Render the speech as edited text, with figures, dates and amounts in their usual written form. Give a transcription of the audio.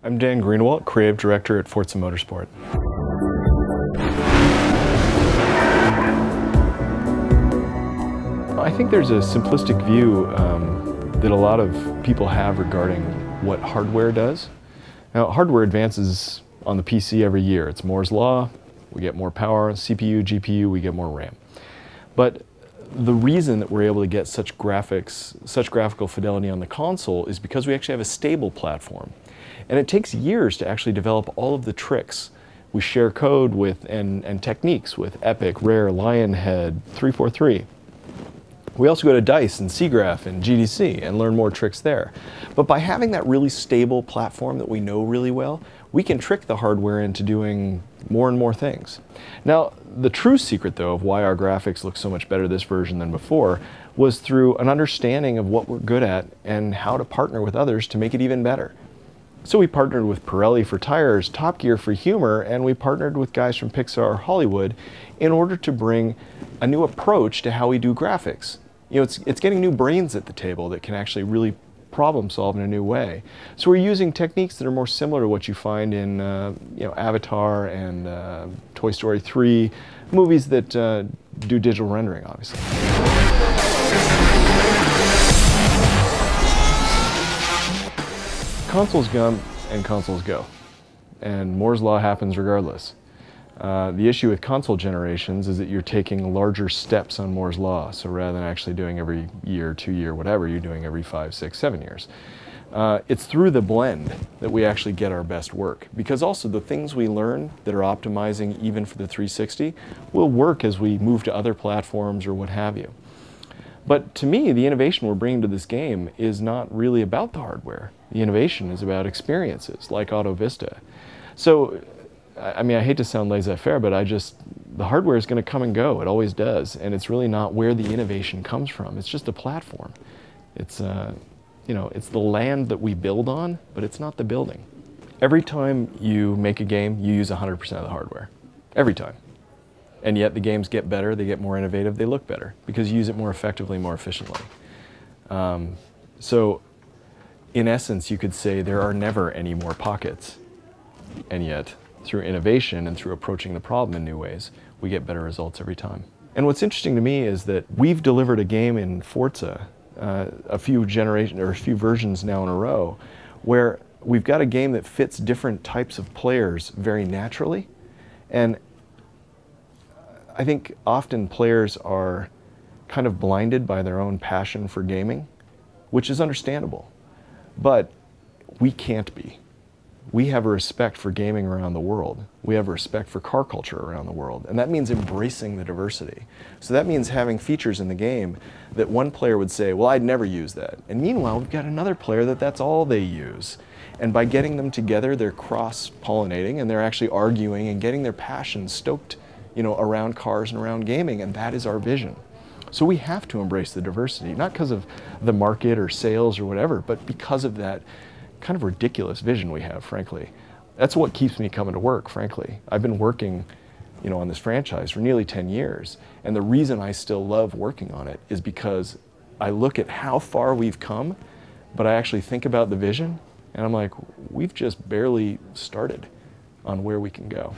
I'm Dan Greenwalt, Creative Director at Forza Motorsport. I think there's a simplistic view that a lot of people have regarding what hardware does. Now, hardware advances on the PC every year. It's Moore's Law, we get more power, CPU, GPU, we get more RAM. But the reason that we're able to get such graphical fidelity on the console is because we actually have a stable platform. And it takes years to actually develop all of the tricks. We share code with and techniques with Epic, Rare, Lionhead, 343. We also go to DICE and SIGGRAPH and GDC and learn more tricks there. But by having that really stable platform that we know really well, we can trick the hardware into doing more and more things. Now, the true secret, though, of why our graphics look so much better this version than before was through an understanding of what we're good at and how to partner with others to make it even better. So we partnered with Pirelli for tires, Top Gear for humor, and we partnered with guys from Pixar Hollywood in order to bring a new approach to how we do graphics. You know, it's getting new brains at the table that can actually really problem solve in a new way. So we're using techniques that are more similar to what you find in Avatar and Toy Story 3, movies that do digital rendering, obviously. Consoles come and consoles go, and Moore's Law happens regardless. The issue with console generations is that you're taking larger steps on Moore's Law, so rather than actually doing every year, 2 year, whatever, you're doing every 5, 6, 7 years. It's through the blend that we actually get our best work, because also the things we learn that are optimizing even for the 360 will work as we move to other platforms or what have you. But to me, the innovation we're bringing to this game is not really about the hardware. The innovation is about experiences like Auto Vista. So, I mean, I hate to sound laissez-faire, but the hardware is going to come and go. It always does. And it's really not where the innovation comes from. It's just a platform. It's the land that we build on, but it's not the building. Every time you make a game, you use 100% of the hardware. Every time. And yet the games get better, they get more innovative, they look better, because you use it more effectively, more efficiently. So, in essence, you could say there are never any more pockets. And yet, through innovation and through approaching the problem in new ways, we get better results every time. And what's interesting to me is that we've delivered a game in Forza, a few versions now in a row, where we've got a game that fits different types of players very naturally. And I think often players are kind of blinded by their own passion for gaming, which is understandable. But we can't be. We have a respect for gaming around the world. We have a respect for car culture around the world. And that means embracing the diversity. So that means having features in the game that one player would say, well, I'd never use that. And meanwhile, we've got another player that's all they use. And by getting them together, they're cross-pollinating and they're actually arguing and getting their passion stoked, around cars and around gaming. And that is our vision. So we have to embrace the diversity, not because of the market or sales or whatever, but because of that kind of ridiculous vision we have, frankly. That's what keeps me coming to work, frankly. I've been working, on this franchise for nearly 10 years. And the reason I still love working on it is because I look at how far we've come, but I actually think about the vision, and I'm like, we've just barely started on where we can go.